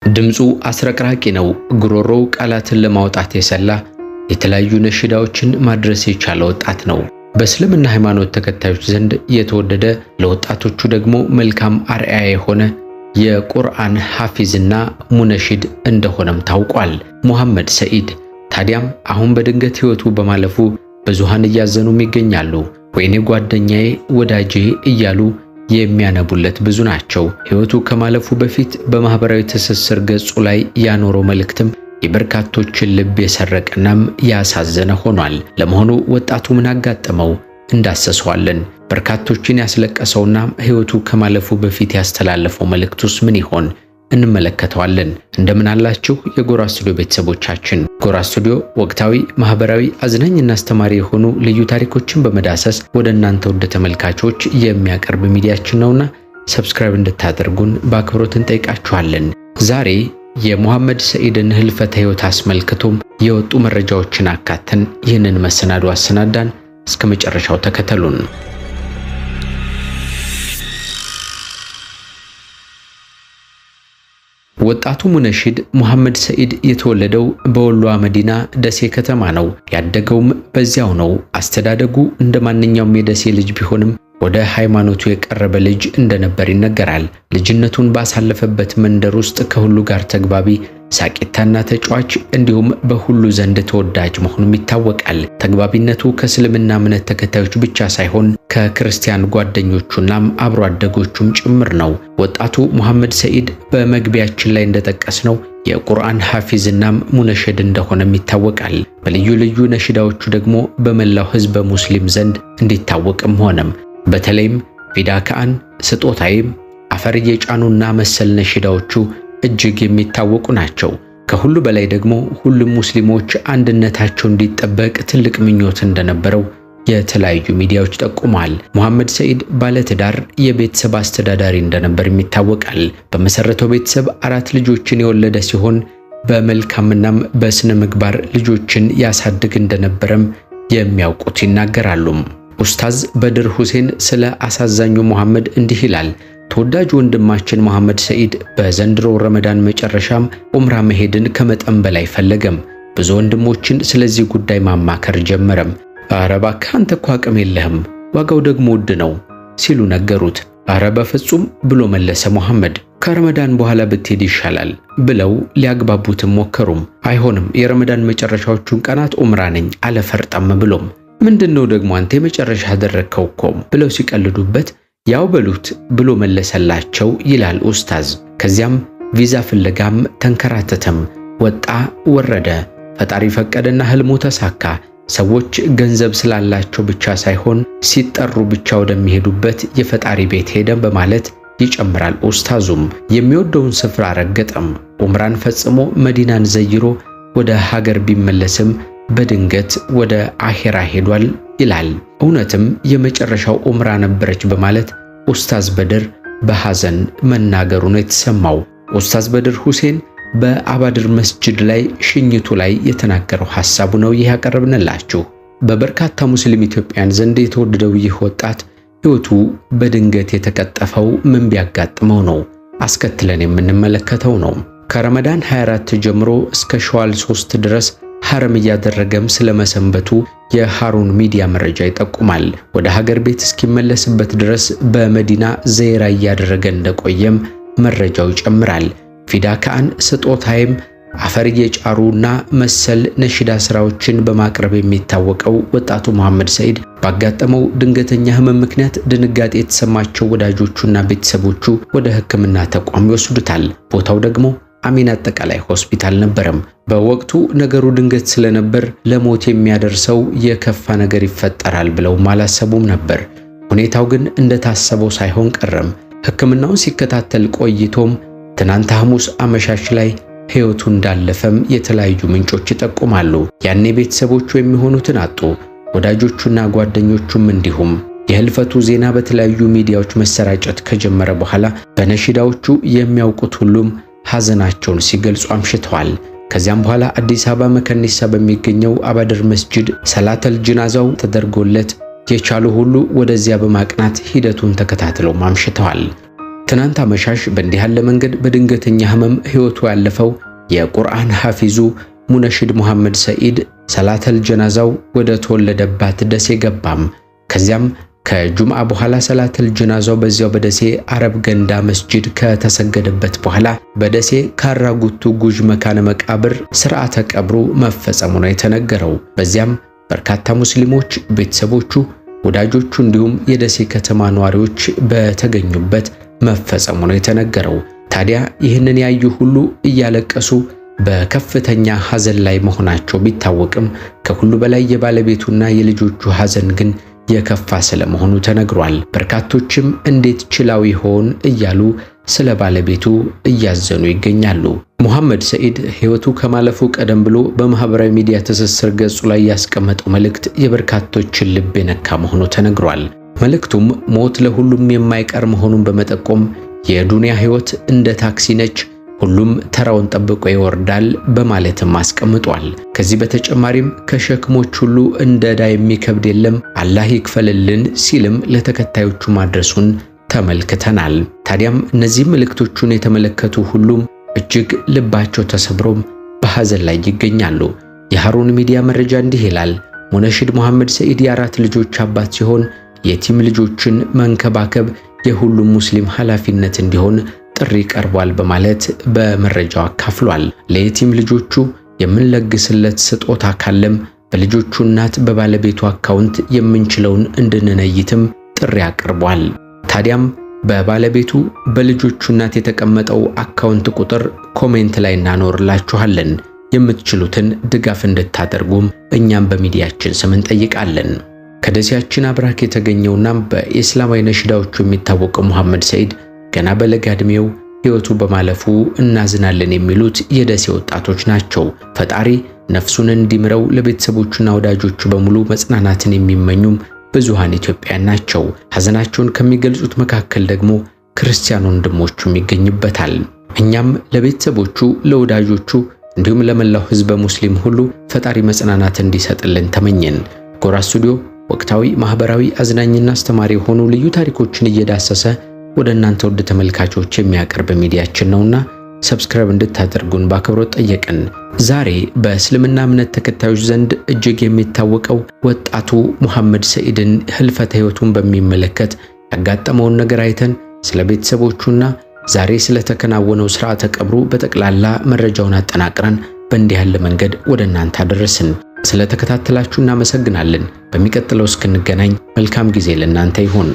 ድምፁ አስረቅራቂ ነው። ጉሮሮው ቃላትን ለማውጣት የሰላ የተለያዩ ነሽዳዎችን ማድረስ የቻለ ወጣት ነው። በእስልምና ሃይማኖት ተከታዮች ዘንድ የተወደደ ለወጣቶቹ ደግሞ መልካም አርአያ የሆነ የቁርአን ሐፊዝና ሙነሺድ እንደሆነም ታውቋል። ሙሐመድ ሰኢድ ታዲያም አሁን በድንገት ሕይወቱ በማለፉ ብዙሃን እያዘኑም ይገኛሉ። ወይኔ ጓደኛዬ ወዳጄ እያሉ የሚያነቡለት ብዙ ናቸው። ሕይወቱ ከማለፉ በፊት በማህበራዊ ትስስር ገጹ ላይ ያኖረው መልእክትም የበርካቶችን ልብ የሰረቀናም ያሳዘነ ሆኗል። ለመሆኑ ወጣቱ ምን አጋጠመው? እንዳሰሰዋለን። በርካቶችን ያስለቀሰውና ሕይወቱ ከማለፉ በፊት ያስተላለፈው መልእክቱስ ምን ይሆን? እንመለከተዋለን። እንደምን አላችሁ የጎራ ስቱዲዮ ቤተሰቦቻችን። ጎራ ስቱዲዮ ወቅታዊ፣ ማህበራዊ፣ አዝናኝና አስተማሪ የሆኑ ልዩ ታሪኮችን በመዳሰስ ወደ እናንተ ወደ ተመልካቾች የሚያቀርብ ሚዲያችን ነውና ሰብስክራይብ እንድታደርጉን በአክብሮት እንጠይቃችኋለን። ዛሬ የሙሐመድ ሰኢድን ህልፈተ ሕይወት አስመልክቶም የወጡ መረጃዎችን አካተን ይህንን መሰናዶ አሰናዳን። እስከ መጨረሻው ተከተሉን። ወጣቱ ሙነሺድ ሙሐመድ ሰኢድ የተወለደው በወሎ መዲና ደሴ ከተማ ነው። ያደገውም በዚያው ነው። አስተዳደጉ እንደማንኛውም የደሴ ልጅ ቢሆንም ወደ ሃይማኖቱ የቀረበ ልጅ እንደነበር ይነገራል። ልጅነቱን ባሳለፈበት መንደር ውስጥ ከሁሉ ጋር ተግባቢ፣ ሳቂታና ተጫዋች እንዲሁም በሁሉ ዘንድ ተወዳጅ መሆኑም ይታወቃል። ተግባቢነቱ ከእስልምና እምነት ተከታዮች ብቻ ሳይሆን ከክርስቲያን ጓደኞቹናም አብሮ አደጎቹም ጭምር ነው። ወጣቱ ሙሐመድ ሰኢድ በመግቢያችን ላይ እንደጠቀስነው የቁርአን ሐፊዝናም ሙነሺድ እንደሆነም ይታወቃል። በልዩ ልዩ ነሽዳዎቹ ደግሞ በመላው ህዝበ ሙስሊም ዘንድ እንዲታወቅም ሆነም በተለይም ፊዳካን፣ ስጦታይም፣ አፈር የጫኑና መሰል ነሽዳዎቹ እጅግ የሚታወቁ ናቸው። ከሁሉ በላይ ደግሞ ሁሉም ሙስሊሞች አንድነታቸው እንዲጠበቅ ትልቅ ምኞት እንደነበረው የተለያዩ ሚዲያዎች ጠቁመዋል። ሙሐመድ ሰኢድ ባለትዳር የቤተሰብ አስተዳዳሪ እንደነበር ይታወቃል። በመሰረተው ቤተሰብ 4 ልጆችን የወለደ ሲሆን በመልካምናም በስነ ምግባር ልጆችን ያሳድግ እንደነበረም የሚያውቁት ይናገራሉ። ኡስታዝ በድር ሁሴን ስለ አሳዛኙ ሙሐመድ እንዲህ ይላል። ተወዳጅ ወንድማችን ሙሐመድ ሰኢድ በዘንድሮ ረመዳን መጨረሻም ኡምራ መሄድን ከመጠን በላይ ፈለገም። ብዙ ወንድሞችን ስለዚህ ጉዳይ ማማከር ጀመረም። ኧረ እባክህ አንተ እኮ አቅም የለህም፣ ዋጋው ደግሞ ውድ ነው ሲሉ ነገሩት። ኧረ በፍጹም ብሎ መለሰ ሙሐመድ። ከረመዳን በኋላ ብትሄድ ይሻላል ብለው ሊያግባቡትም ሞከሩም። አይሆንም፣ የረመዳን መጨረሻዎቹን ቀናት ኡምራ ነኝ አለ ፈርጠም ብሎም። ምንድነው ደግሞ አንተ የመጨረሻ አደረግከው እኮ ብለው ሲቀልዱበት ያው በሉት ብሎ መለሰላቸው ይላል ኡስታዝ። ከዚያም ቪዛ ፍለጋም ተንከራተተም፣ ወጣ ወረደ። ፈጣሪ ፈቀደና ህልሙ ተሳካ። ሰዎች ገንዘብ ስላላቸው ብቻ ሳይሆን ሲጠሩ ብቻ ወደሚሄዱበት የፈጣሪ ቤት ሄደ በማለት ይጨምራል ኡስታዙም። የሚወደውን ስፍራ ረገጠም። ኡምራን ፈጽሞ መዲናን ዘይሮ ወደ ሀገር ቢመለስም በድንገት ወደ አኺራ ሄዷል ይላል። እውነትም የመጨረሻው ኡምራ ነበረች በማለት ኡስታዝ በድር በሐዘን መናገሩ ነው የተሰማው። ኡስታዝ በድር ሁሴን በአባድር መስጂድ ላይ ሽኝቱ ላይ የተናገረው ሐሳቡ ነው ይህ ያቀረብንላችሁ። በበርካታ ሙስሊም ኢትዮጵያን ዘንድ የተወደደው ይህ ወጣት ሕይወቱ በድንገት የተቀጠፈው ምን ቢያጋጥመው ነው? አስከትለን የምንመለከተው ነው። ከረመዳን 24 ጀምሮ እስከ ሸዋል 3 ድረስ ሐረም እያደረገም ስለመሰንበቱ የሃሩን ሚዲያ መረጃ ይጠቁማል። ወደ ሀገር ቤት እስኪመለስበት ድረስ በመዲና ዘይራ እያደረገ እንደቆየም መረጃው ይጨምራል። ፊዳካን፣ ስጦታይም፣ አፈር የጫሩና መሰል ነሽዳ ስራዎችን በማቅረብ የሚታወቀው ወጣቱ ሙሐመድ ሰኢድ ባጋጠመው ድንገተኛ ህመም ምክንያት ድንጋጤ የተሰማቸው ወዳጆቹና ቤተሰቦቹ ወደ ሕክምና ተቋም ይወስዱታል። ቦታው ደግሞ አሚን አጠቃላይ ሆስፒታል ነበረም። በወቅቱ ነገሩ ድንገት ስለነበር ለሞት የሚያደርሰው የከፋ ነገር ይፈጠራል ብለው አላሰቡም ነበር። ሁኔታው ግን እንደታሰበው ሳይሆን ቀረም። ሕክምናውን ሲከታተል ቆይቶም ትናንት ሐሙስ አመሻሽ ላይ ሕይወቱ እንዳለፈም የተለያዩ ምንጮች ይጠቁማሉ። ያኔ ቤተሰቦቹ የሚሆኑትን አጡ፣ ወዳጆቹና ጓደኞቹም እንዲሁም። የህልፈቱ ዜና በተለያዩ ሚዲያዎች መሰራጨት ከጀመረ በኋላ በነሽዳዎቹ የሚያውቁት ሁሉም ሐዘናቸውን ሲገልጹ አምሽተዋል። ከዚያም በኋላ አዲስ አበባ መከኒሳ በሚገኘው አባድር መስጂድ ሰላተል ጅናዛው ተደርጎለት የቻሉ ሁሉ ወደዚያ በማቅናት ሂደቱን ተከታትለው አምሽተዋል። ትናንት አመሻሽ በእንዲህ ያለ መንገድ በድንገተኛ ህመም ህይወቱ ያለፈው የቁርአን ሐፊዙ ሙነሽድ መሐመድ ሰኢድ ሰላተል ጀናዛው ወደ ተወለደባት ደሴ ገባም። ከዚያም ከጁምዓ በኋላ ሰላተል ጀናዛው በዚያው በደሴ አረብ ገንዳ መስጂድ ከተሰገደበት በኋላ በደሴ ካራጉቱ ጉጅ መካነ መቃብር ስርዓተ ቀብሩ መፈጸሙ ነው የተነገረው። በዚያም በርካታ ሙስሊሞች፣ ቤተሰቦቹ፣ ወዳጆቹ እንዲሁም የደሴ ከተማ ነዋሪዎች በተገኙበት መፈጸሙ ነው የተነገረው። ታዲያ ይህንን ያዩ ሁሉ እያለቀሱ በከፍተኛ ሐዘን ላይ መሆናቸው ቢታወቅም ከሁሉ በላይ የባለቤቱና የልጆቹ ሐዘን ግን የከፋ ስለመሆኑ ተነግሯል። በርካቶችም እንዴት ችላው ይሆን እያሉ ስለ ባለቤቱ እያዘኑ ይገኛሉ። ሙሐመድ ሰኢድ ህይወቱ ከማለፉ ቀደም ብሎ በማህበራዊ ሚዲያ ትስስር ገጹ ላይ ያስቀመጠው መልእክት የበርካቶችን ልብ የነካ መሆኑ ተነግሯል። መልእክቱም ሞት ለሁሉም የማይቀር መሆኑን በመጠቆም የዱንያ ህይወት እንደ ታክሲ ነች፣ ሁሉም ተራውን ጠብቆ ይወርዳል በማለትም አስቀምጧል። ከዚህ በተጨማሪም ከሸክሞች ሁሉ እንደ ዕዳ የሚከብድ የለም፣ አላህ ይክፈልልን ሲልም ለተከታዮቹ ማድረሱን ተመልክተናል። ታዲያም እነዚህ መልእክቶቹን የተመለከቱ ሁሉም እጅግ ልባቸው ተሰብሮም በሐዘን ላይ ይገኛሉ። የሃሩን ሚዲያ መረጃ እንዲህ ይላል። ሙነሽድ መሐመድ ሰኢድ የአራት ልጆች አባት ሲሆን የቲም ልጆችን መንከባከብ የሁሉም ሙስሊም ኃላፊነት እንዲሆን ጥሪ ቀርቧል በማለት በመረጃው አካፍሏል። ለየቲም ልጆቹ የምንለግስለት ስጦታ ካለም በልጆቹ እናት በባለቤቱ አካውንት የምንችለውን እንድንነይትም ጥሪ አቅርቧል። ታዲያም በባለቤቱ በልጆቹ እናት የተቀመጠው አካውንት ቁጥር ኮሜንት ላይ እናኖርላችኋለን። የምትችሉትን ድጋፍ እንድታደርጉም እኛም በሚዲያችን ስም እንጠይቃለን። ከደሴያችን አብራክ የተገኘውና በኢስላማዊ ነሽዳዎቹ የሚታወቀው ሙሐመድ ሰኢድ ገና በለጋ ዕድሜው ሕይወቱ በማለፉ እናዝናለን የሚሉት የደሴ ወጣቶች ናቸው። ፈጣሪ ነፍሱን እንዲምረው ለቤተሰቦቹና ወዳጆቹ በሙሉ መጽናናትን የሚመኙም ብዙሃን ኢትዮጵያውያን ናቸው። ሐዘናቸውን ከሚገልጹት መካከል ደግሞ ክርስቲያን ወንድሞቹም ይገኙበታል። እኛም ለቤተሰቦቹ፣ ለወዳጆቹ እንዲሁም ለመላው ሕዝበ ሙስሊም ሁሉ ፈጣሪ መጽናናት እንዲሰጥልን ተመኘን። ጎራ ስቱዲዮ ወቅታዊ፣ ማህበራዊ፣ አዝናኝና አስተማሪ የሆኑ ልዩ ታሪኮችን እየዳሰሰ ወደ እናንተ ውድ ተመልካቾች የሚያቀርብ ሚዲያችን ነውና ሰብስክራይብ እንድታደርጉን በአክብሮት ጠየቅን። ዛሬ በእስልምና እምነት ተከታዮች ዘንድ እጅግ የሚታወቀው ወጣቱ ሙሐመድ ሰኢድን ህልፈተ ህይወቱን በሚመለከት ያጋጠመውን ነገር አይተን ስለ ቤተሰቦቹና ዛሬ ስለተከናወነው ስርዓተ ቀብሩ በጠቅላላ መረጃውን አጠናቅረን በእንዲህ ያለ መንገድ ወደ እናንተ አደረስን። ስለተከታተላችሁ እናመሰግናለን። በሚቀጥለው እስክንገናኝ መልካም ጊዜ ለእናንተ ይሁን።